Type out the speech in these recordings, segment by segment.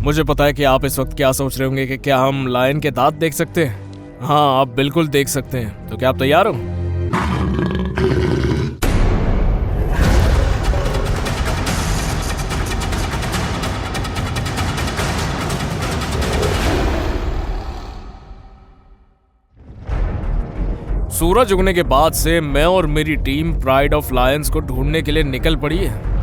मुझे पता है कि आप इस वक्त क्या सोच रहे होंगे कि क्या हम लायन के दांत देख सकते हैं। हाँ, आप बिल्कुल देख सकते हैं। तो क्या आप तैयार हो? सूरज उगने के बाद से मैं और मेरी टीम प्राइड ऑफ लायंस को ढूंढने के लिए निकल पड़ी है।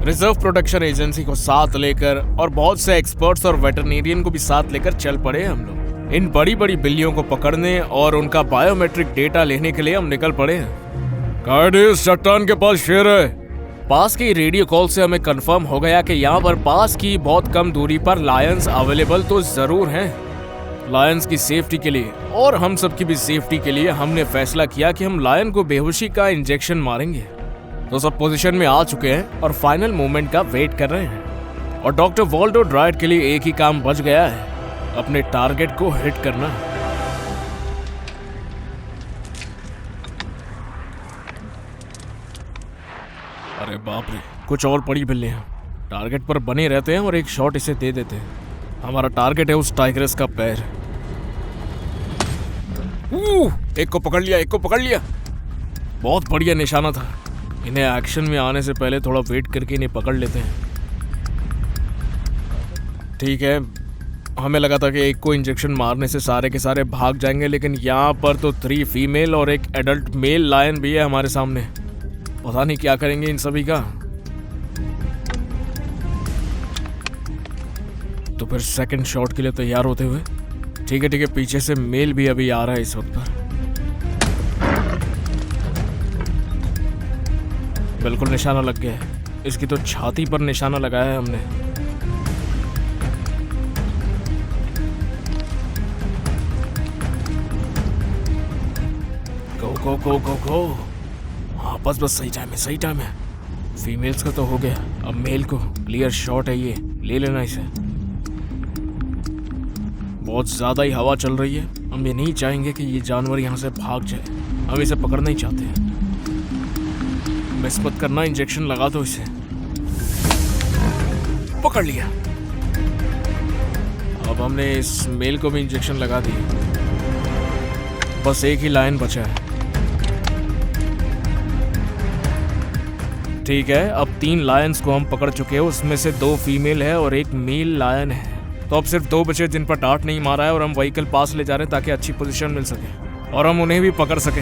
रिजर्व प्रोटेक्शन एजेंसी को साथ लेकर और बहुत से एक्सपर्ट्स और वेटरनेरियन को भी साथ लेकर चल पड़े हम लोग। इन बड़ी बड़ी बिल्लियों को पकड़ने और उनका बायोमेट्रिक डेटा लेने के लिए हम निकल पड़े हैं। कार्डिस, चट्टान के पास शेर है। पास की रेडियो कॉल से हमें कंफर्म हो गया कि यहाँ पर पास की बहुत कम दूरी पर लायंस अवेलेबल तो जरूर हैं। लायंस की सेफ्टी के लिए और हम सबकी भी सेफ्टी के लिए हमने फैसला किया कि हम लायन को बेहोशी का इंजेक्शन मारेंगे। तो सब पोजीशन में आ चुके हैं और फाइनल मूवमेंट का वेट कर रहे हैं। और डॉक्टर वॉल्डो ड्राइड के लिए एक ही काम बच गया है, अपने टारगेट को हिट करना। अरे बाप रे, कुछ और बड़ी बिल्लियां टारगेट पर बने रहते हैं और एक शॉट इसे दे देते हैं। हमारा टारगेट है उस टाइग्रेस का पैर। एक को पकड़ लिया, एक को पकड़ लिया। बहुत बढ़िया निशाना था। इन्हें एक्शन में आने से पहले थोड़ा वेट करके इन्हें पकड़ लेते हैं। ठीक है, हमें लगा था कि एक को इंजेक्शन मारने से सारे के सारे भाग जाएंगे, लेकिन यहाँ पर तो 3 फीमेल और एक एडल्ट मेल लायन भी है हमारे सामने। पता नहीं क्या करेंगे इन सभी का। तो फिर सेकंड शॉट के लिए तैयार होते हुए। ठीक है, पीछे से मेल भी अभी आ रहा है इस वक्त पर। बिल्कुल निशाना लग गया है। इसकी तो छाती पर निशाना लगाया है हमने। गो गो गो गो गो। हाँ, बस सही टाइम है। फीमेल्स का तो हो गया, अब मेल को क्लियर शॉट है, ये ले लेना इसे। बहुत ज्यादा ही हवा चल रही है। हम ये नहीं चाहेंगे कि ये जानवर यहाँ से भाग जाए। हम इसे पकड़ना ही चाहते हैं। मिस मत करना, इंजेक्शन लगा दो इसे। पकड़ लिया। अब हमने इस मेल को भी इंजेक्शन लगा दी। बस एक ही लायन बचा है। ठीक है, अब 3 लायंस को हम पकड़ चुके हैं। उसमें से 2 फीमेल है और एक मेल लायन है। तो अब सिर्फ 2 बचे जिन पर डार्ट नहीं मारा है और हम व्हीकल पास ले जा रहे हैं ताकि अच्छी पोजीशन मिल सके और हम उन्हें भी पकड़ सके।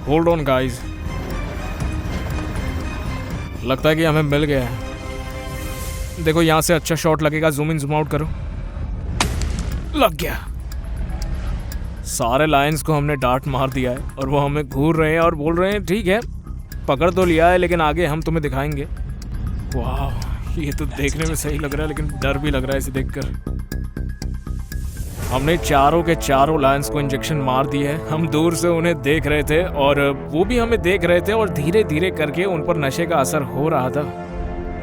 होल्ड ऑन गाइस, लगता है कि हमें मिल गया है। देखो यहाँ से अच्छा शॉट लगेगा। जूम इन जूम आउट करो। लग गया। सारे लायंस को हमने डार्ट मार दिया है और वो हमें घूर रहे हैं और बोल रहे हैं ठीक है, पकड़ तो लिया है, लेकिन आगे हम तुम्हें दिखाएंगे। वाह, ये तो देखने में सही लग रहा है, लेकिन डर भी लग रहा है इसे देखकर। हमने चारों के चारों लायंस को इंजेक्शन मार दिए है। हम दूर से उन्हें देख रहे थे और वो भी हमें देख रहे थे और धीरे धीरे करके उन पर नशे का असर हो रहा था।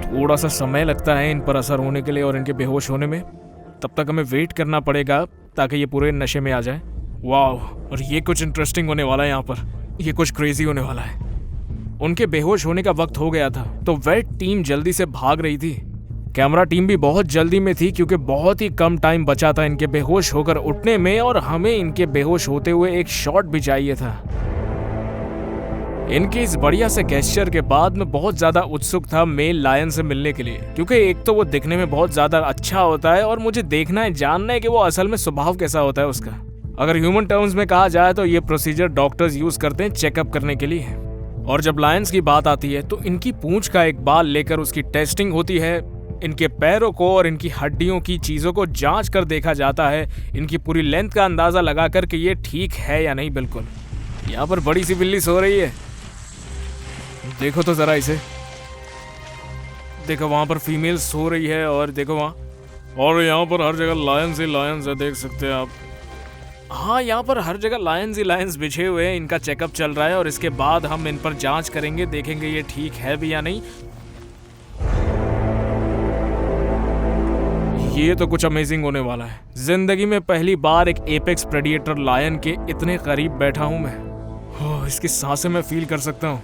थोड़ा सा समय लगता है इन पर असर होने के लिए और इनके बेहोश होने में। तब तक हमें वेट करना पड़ेगा ताकि ये पूरे नशे में आ जाए। वाह, और ये कुछ इंटरेस्टिंग होने वाला है यहाँ पर। ये कुछ क्रेजी होने वाला है। उनके बेहोश होने का वक्त हो गया था तो वेट टीम जल्दी से भाग रही थी। कैमरा टीम भी बहुत जल्दी में थी क्योंकि बहुत ही कम टाइम बचा था इनके बेहोश होकर उठने में और हमें इनके बेहोश होते हुए एक शॉट भी चाहिए था। इनके इस बढ़िया से गेस्चर के बाद मैं बहुत ज्यादा उत्सुक था मेल लायन से मिलने के लिए, क्योंकि एक तो वो दिखने में बहुत ज्यादा अच्छा होता है और मुझे देखना है, जानना है कि वो असल में स्वभाव कैसा होता है उसका। अगर ह्यूमन टर्म्स में कहा जाए तो ये प्रोसीजर डॉक्टर्स यूज करते हैं चेकअप करने के लिए। और जब लायंस की बात आती है तो इनकी पूंछ का एक बाल लेकर उसकी टेस्टिंग होती है। इनके पैरों को और इनकी हड्डियों की चीजों को जांच कर देखा जाता है, इनकी पूरी लेंथ का अंदाजा लगाकर कि ये ठीक है या नहीं। बिल्कुल यहाँ पर बड़ी सी बिल्ली सो रही है, देखो तो जरा इसे। देखो वहां पर फीमेल सो रही है और देखो वहां, और यहाँ पर हर जगह लायंस ही लायंस है, देख सकते हैं आप। हाँ, यहाँ पर हर जगह लायंस ही लायंस बिछे हुए हैं। इनका चेकअप चल रहा है और इसके बाद हम इन पर जांच करेंगे, देखेंगे ये ठीक है भी या नहीं। ये तो कुछ अमेजिंग होने वाला है। जिंदगी में पहली बार एक एपेक्स प्रेडिएटर लायन के इतने करीब बैठा हूं मैं। इसकी सांसें मैं फील कर सकता हूँ।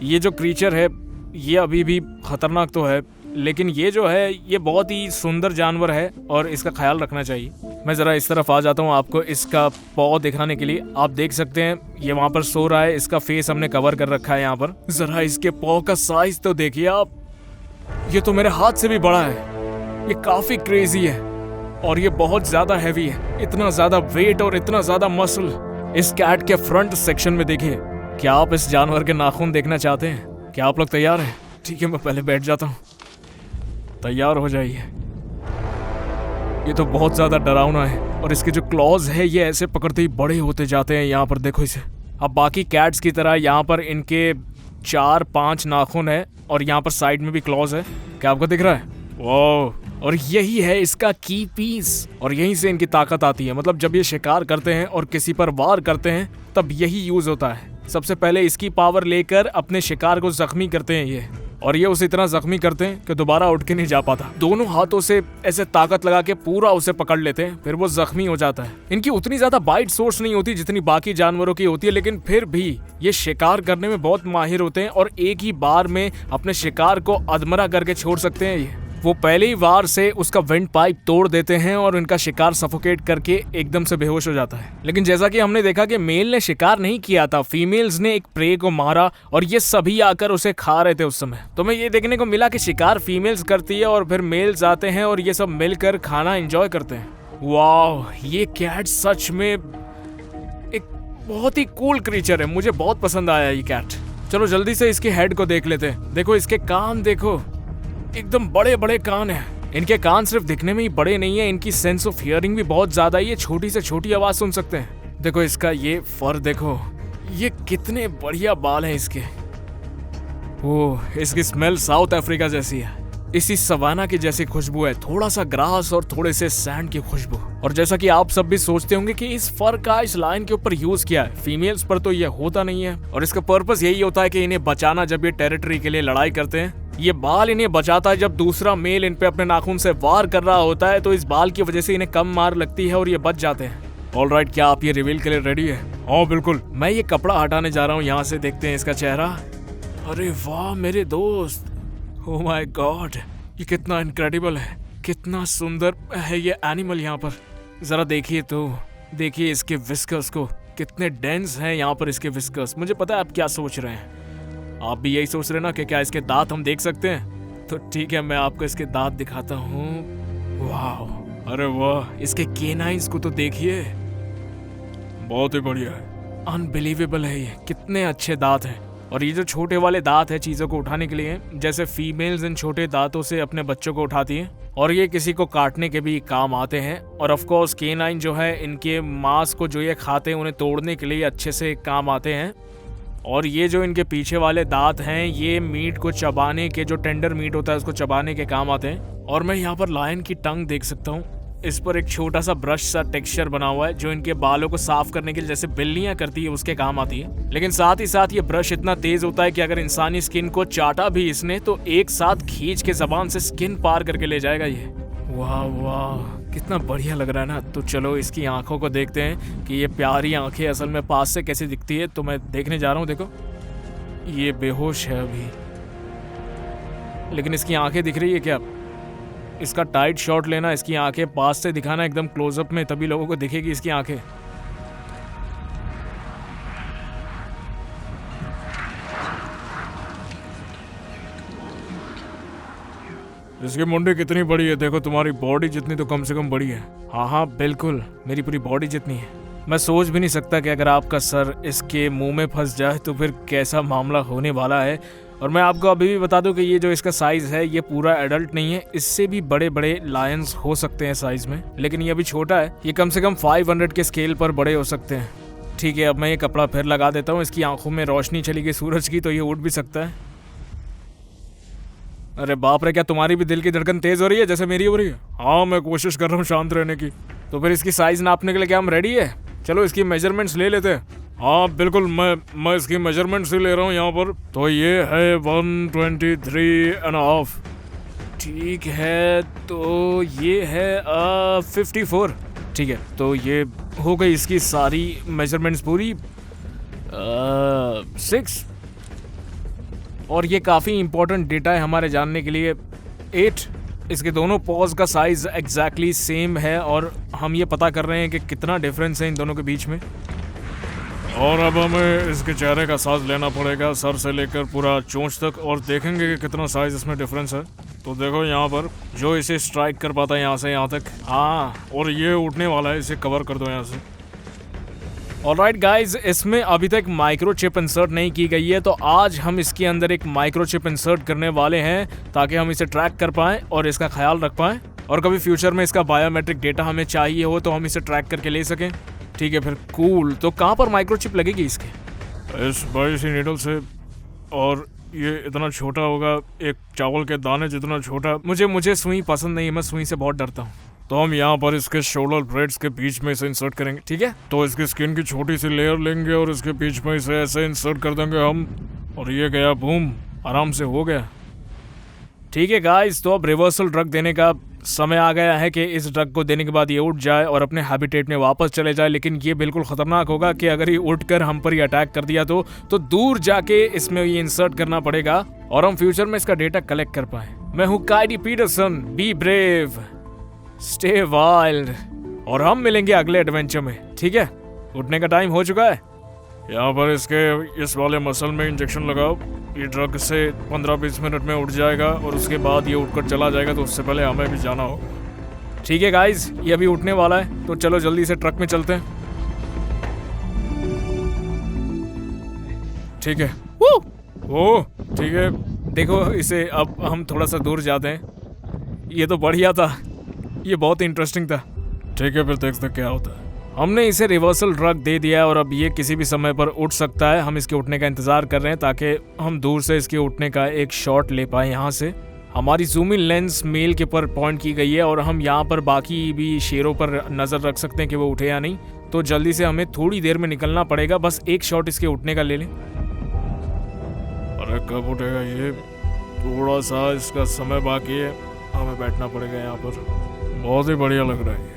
ये जो क्रीचर है ये अभी भी खतरनाक तो है, लेकिन ये जो है ये बहुत ही सुंदर जानवर है और इसका ख्याल रखना चाहिए। मैं ज़रा इस तरफ आ जाता हूँ आपको इसका पॉ दिखाने के लिए। आप देख सकते हैं ये वहाँ पर सो रहा है, इसका फेस हमने कवर कर रखा है यहाँ पर। ज़रा इसके पॉ का साइज तो देखिए आप, ये तो मेरे हाथ से भी बड़ा है। ये काफ़ी क्रेजी है और ये बहुत ज़्यादा हैवी है, इतना ज़्यादा वेट और इतना ज़्यादा मसल। इस कैट के फ्रंट सेक्शन में देखिए। क्या आप इस जानवर के नाखून देखना चाहते हैं? क्या आप लोग तैयार हैं? ठीक है, मैं पहले बैठ जाता हूँ। तैयार हो जाइए। ये तो बहुत ज़्यादा डरावना है और इसके जो क्लॉज है ये ऐसे पकड़ते ही बड़े होते जाते हैं। यहाँ पर देखो इसे। अब बाकी कैट्स की तरह यहाँ पर इनके 4-5 नाखून है और यहाँ पर साइड में भी क्लॉज है। क्या आपको दिख रहा है? वाह! और यही है इसका की पीस और यहीं से इनकी ताकत आती है। मतलब जब ये शिकार करते हैं और किसी पर वार करते हैं तब यही यूज होता है। सबसे पहले इसकी पावर लेकर अपने शिकार को जख्मी करते हैं ये, और ये उसे इतना जख्मी करते हैं कि दोबारा उठ के नहीं जा पाता। दोनों हाथों से ऐसे ताकत लगा के पूरा उसे पकड़ लेते हैं, फिर वो जख्मी हो जाता है। इनकी उतनी ज्यादा बाइट सोर्स नहीं होती जितनी बाकी जानवरों की होती है, लेकिन फिर भी ये शिकार करने में बहुत माहिर होते हैं और एक ही बार में अपने शिकार को अधमरा करके छोड़ सकते हैं ये। वो पहले ही वार से उसका विंड पाइप तोड़ देते हैं और इनका शिकार सफोकेट करके एकदम से बेहोश हो जाता है। लेकिन जैसा कि हमने देखा कि मेल ने शिकार नहीं किया था, फीमेल्स ने एक प्रे को मारा और ये सभी आकर उसे खा रहे थे उस समय। तो मैं ये देखने को मिला कि शिकार फीमेल्स करती है और फिर मेल्स आते हैं और ये सब मिलकर खाना एंजॉय करते हैं। वाह, ये कैट सच में एक बहुत ही कूल क्रीचर है। मुझे बहुत पसंद आया ये कैट। चलो जल्दी से इसके हेड को देख लेते हैं। देखो इसके कान देखो, एकदम बड़े बड़े कान हैं। इनके कान सिर्फ दिखने में ही बड़े नहीं है, इनकी सेंस ऑफ हियरिंग भी बहुत ज्यादा है। ये छोटी से छोटी आवाज सुन सकते हैं। देखो इसका ये फर देखो, ये कितने बढ़िया बाल हैं इसके। ओह, इसकी स्मेल साउथ अफ्रीका जैसी है। इसी सवाना की जैसी खुशबू है, थोड़ा सा ग्रास और थोड़े से सैंड की खुशबू। और जैसा कि आप सब भी सोचते होंगे कि इस फर का इस लायन के ऊपर यूज किया है, फीमेल्स पर तो ये होता नहीं है और इसका पर्पस यही होता है कि इन्हें बचाना। जब ये टेरिटरी के लिए लड़ाई करते हैं, ये बाल इन्हें बचाता है। जब दूसरा मेल इन पे अपने नाखून से वार कर रहा होता है तो इस बाल की वजह से इन्हें कम मार लगती है और ये बच जाते हैं। ऑलराइट, क्या आप ये रिवील के लिए रेडी है? हाँ बिल्कुल। मैं ये कपड़ा हटाने जा रहा हूँ, यहाँ से देखते हैं इसका चेहरा। अरे वाह मेरे दोस्त, ओह माय गॉड, ये कितना इनक्रेडिबल है, कितना सुंदर है ये एनिमल। यहाँ पर जरा देखिए तो, देखिए इसके विस्कर्स को, कितने डेंस हैं यहाँ पर इसके विस्कर्स। मुझे पता है आप क्या सोच रहे हैं, आप भी यही सोच रहे हैं ना कि क्या इसके दांत हम देख सकते हैं? तो ठीक है, मैं आपको इसके दांत दिखाता हूँ। वाह, अरे वाह, इसके केनाइंस को तो देखिए, बहुत ही बढ़िया है, अनबिलीवेबल है। ये कितने अच्छे दांत हैं। और ये जो छोटे वाले दांत है चीजों को उठाने के लिए, जैसे फीमेल्स इन छोटे दांतों से अपने बच्चों को उठाती हैं और ये किसी को काटने के भी काम आते हैं। और ऑफ कोर्स केनाइन जो है, इनके मांस को जो ये खाते हैं उन्हें तोड़ने के लिए अच्छे से काम आते हैं। और ये जो इनके पीछे वाले दांत हैं, ये मीट को चबाने के, जो टेंडर मीट होता है उसको चबाने के काम आते हैं। और मैं यहाँ पर लायन की टंग देख सकता हूँ, इस पर एक छोटा सा ब्रश सा टेक्सचर बना हुआ है जो इनके बालों को साफ करने के लिए जैसे बिल्लियां करती है उसके काम आती है। लेकिन साथ ही साथ ये ब्रश इतना तेज होता है कि अगर इंसानी स्किन को चाटा भी इसने तो एक साथ खींच के जबान से स्किन पार करके ले जाएगा ये। वाह वाह, कितना बढ़िया लग रहा है ना। तो चलो इसकी आंखों को देखते हैं कि ये प्यारी आंखें असल में पास से कैसे दिखती है। तो मैं देखने जा रहा हूँ। देखो ये बेहोश है अभी, लेकिन इसकी आंखें दिख रही है क्या? इसका टाइट शॉट लेना, इसकी आंखें पास से दिखाना एकदम क्लोजअप में, तभी लोगों को दिखेगी इसकी आंखें। इसकी मुंडी कितनी बड़ी है, देखो तुम्हारी बॉडी जितनी तो कम से कम बड़ी है। हाँ हाँ बिल्कुल, मेरी पूरी बॉडी जितनी है। मैं सोच भी नहीं सकता कि अगर आपका सर इसके मुंह में फंस जाए तो फिर कैसा मामला होने वाला है। और मैं आपको अभी भी बता दूं कि ये जो इसका साइज है ये पूरा एडल्ट नहीं है, इससे भी बड़े बड़े लायंस हो सकते हैं साइज में, लेकिन ये अभी छोटा है। ये कम से कम 500 के स्केल पर बड़े हो सकते हैं। ठीक है, अब मैं ये कपड़ा फिर लगा देता हूँ। इसकी आंखों में रोशनी चली गई सूरज की, तो ये उड़ भी सकता है। अरे बाप रे, क्या तुम्हारी भी दिल की धड़कन तेज हो रही है जैसे मेरी हो रही है? हाँ, मैं कोशिश कर रहा हूँ शांत रहने की। तो फिर इसकी साइज नापने के लिए क्या हम रेडी है? चलो इसकी मेजरमेंट्स ले लेते हैं। हाँ बिल्कुल, मैं इसकी मेजरमेंट्स ही ले रहा हूँ यहाँ पर। तो ये है 123.5। ठीक है, तो ये है 54। ठीक है, तो ये हो गई इसकी सारी मेजरमेंट्स पूरी। 6। और ये काफ़ी इम्पोर्टेंट डेटा है हमारे जानने के लिए। 8। इसके दोनों पॉज का साइज एग्जैक्टली सेम है और हम ये पता कर रहे हैं कि कितना डिफरेंस है इन दोनों के बीच में। और अब हमें इसके चेहरे का साइज लेना पड़ेगा, सर से लेकर पूरा चोंच तक, और देखेंगे कि कितना साइज इसमें डिफरेंस है। तो देखो यहाँ पर जो इसे स्ट्राइक कर पाता है यहाँ से यहाँ तक, हाँ, और ये उठने वाला है, इसे कवर कर दो यहाँ से। ऑलराइट गाइज, इसमें अभी तक माइक्रोचिप इंसर्ट नहीं की गई है, तो आज हम इसके अंदर एक माइक्रोचिप इंसर्ट करने वाले हैं ताकि हम इसे ट्रैक कर पाएं और इसका ख्याल रख पाएं, और कभी फ्यूचर में इसका बायोमेट्रिक डेटा हमें चाहिए हो तो हम इसे ट्रैक करके ले सकें। ठीक है फिर, कूल। तो कहाँ पर माइक्रोचिप लगेगी इसके? इस बड़ी सी नीडल से, और ये इतना छोटा होगा, एक चावल के दाने जितना छोटा। मुझे सुई पसंद नहीं है, मैं सुई से बहुत डरता हूँ। तो हम यहाँ पर इसके शोल्डर ब्लेड्स के बीच में इसे इंसर्ट करेंगे, ठीक है? तो इसकी स्किन की छोटी सी लेयर लेंगे और इसके बीच में इसे ऐसे इंसर्ट कर देंगे हम, और ये गया, बूम, आराम से हो गया। ठीक है गाइस, तो अब रिवर्सल ड्रग देने का समय आ गया है कि इस ड्रग को देने के बाद ये उठ जाए और अपने हैबिटेट में वापस चले जाए। लेकिन ये बिल्कुल खतरनाक होगा कि अगर ये उठकर हम पर ही अटैक कर दिया तो दूर जाके इसमें ये इंसर्ट करना पड़ेगा और हम फ्यूचर में इसका डेटा कलेक्ट कर पाए। मैं हूँ Coyote Peterson, be brave, stay wild, और हम मिलेंगे अगले एडवेंचर में, ठीक है? उठने का टाइम हो चुका है। यहाँ पर इसके इस वाले मसल में इंजेक्शन लगाओ, ये ड्रग से 15-20 मिनट में उठ जाएगा और उसके बाद ये उठकर चला जाएगा, तो उससे पहले हमें भी जाना हो। ठीक है गाइज, ये अभी उठने वाला है, तो चलो जल्दी से ट्रक में चलते हैं। ठीक है, ओ ठीक है, देखो इसे, अब हम थोड़ा सा दूर जाते हैं। ये तो बढ़िया था, ये बहुत इंटरेस्टिंग था। ठीक है, फिर देखते क्या होता है। हमने इसे रिवर्सल ड्रग दे दिया है और अब ये किसी भी समय पर उठ सकता है। हम इसके उठने का इंतजार कर रहे हैं ताकि हम दूर से इसके उठने का एक शॉट ले पाए। यहाँ से हमारी जूम इन लेंस मेल के पर पॉइंट की गई है और हम यहाँ पर बाकी भी शेरों पर नजर रख सकते हैं कि वो उठे या नहीं। तो जल्दी से हमें थोड़ी देर में निकलना पड़ेगा, बस एक शॉट इसके उठने का ले लें। अरे कब उठेगा ये? थोड़ा सा इसका समय बाकी है, हमें बैठना पड़ेगा यहाँ पर। बहुत ही बढ़िया लग रहा है।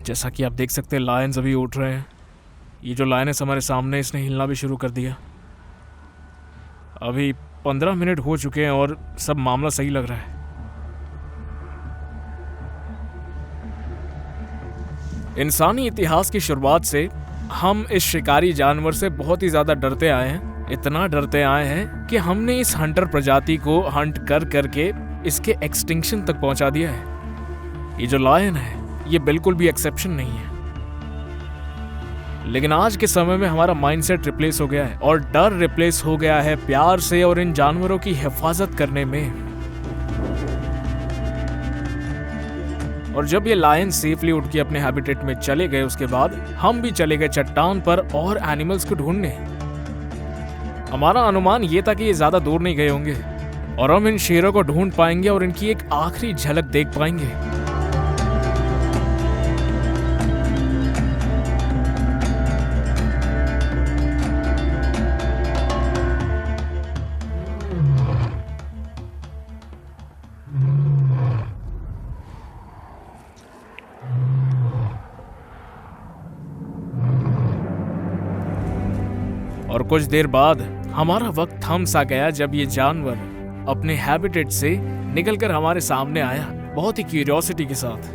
जैसा कि आप देख सकते हैं, लायंस अभी उठ रहे हैं। ये जो लायन है हमारे सामने, इसने हिलना भी शुरू कर दिया। अभी 15 मिनट हो चुके हैं और सब मामला सही लग रहा है। इंसानी इतिहास की शुरुआत से हम इस शिकारी जानवर से बहुत ही ज्यादा डरते आए हैं। इतना डरते आए हैं कि हमने इस हंटर प्रजाति को हंट कर करके इसके एक्सटिंक्शन तक पहुंचा दिया है। ये जो लायन है, ये बिल्कुल भी एक्सेप्शन नहीं है। लेकिन आज के समय में हमारा माइंडसेट रिप्लेस हो गया है और डर रिप्लेस हो गया है प्यार से और इन जानवरों की हिफाजत करने में। और जब ये लायन सेफली उठ के अपने हैबिटेट में चले गए, उसके बाद हम भी चले गए चट्टान पर और एनिमल्स को ढूंढने। हमारा अनुमान ये था कि ये ज्यादा दूर नहीं गए होंगे और हम इन शेरों को ढूंढ पाएंगे और इनकी एक आखिरी झलक देख पाएंगे। और कुछ देर बाद हमारा वक्त थम सा गया जब ये जानवर अपने हैबिटेट से निकलकर हमारे सामने आया, बहुत ही क्यूरियोसिटी के साथ।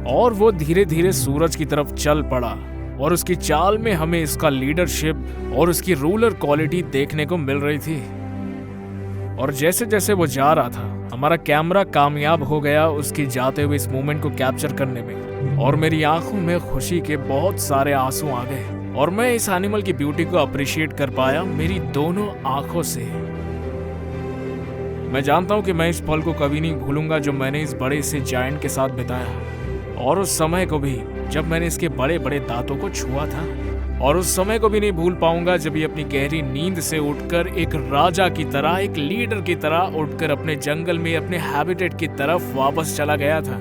और वो धीरे धीरे सूरज की तरफ चल पड़ा और उसकी चाल में हमें इसका लीडरशिप और उसकी रूलर क्वालिटी देखने को मिल रही थी। और जैसे जैसे वो जा रहा था, हमारा कैमरा कामयाब हो गया उसकी जाते हुए इस मोमेंट को कैप्चर करने में, और मेरी आंखों में खुशी के बहुत सारे आंसू आ गए और मैं इस एनिमल की ब्यूटी को अप्रिशिएट कर पाया मेरी दोनों आंखों से। मैं जानता हूं कि मैं इस पल को कभी नहीं भूलूंगा जो मैंने इस बड़े से जायंट के साथ बिताया, और उस समय को भी जब मैंने इसके बड़े बड़े दांतों को छुआ था, और उस समय को भी नहीं भूल पाऊंगा जब ये अपनी गहरी नींद से उठकर एक राजा की तरह, एक लीडर की तरह उठकर अपने जंगल में अपने हैबिटेट की तरफ वापस चला गया था।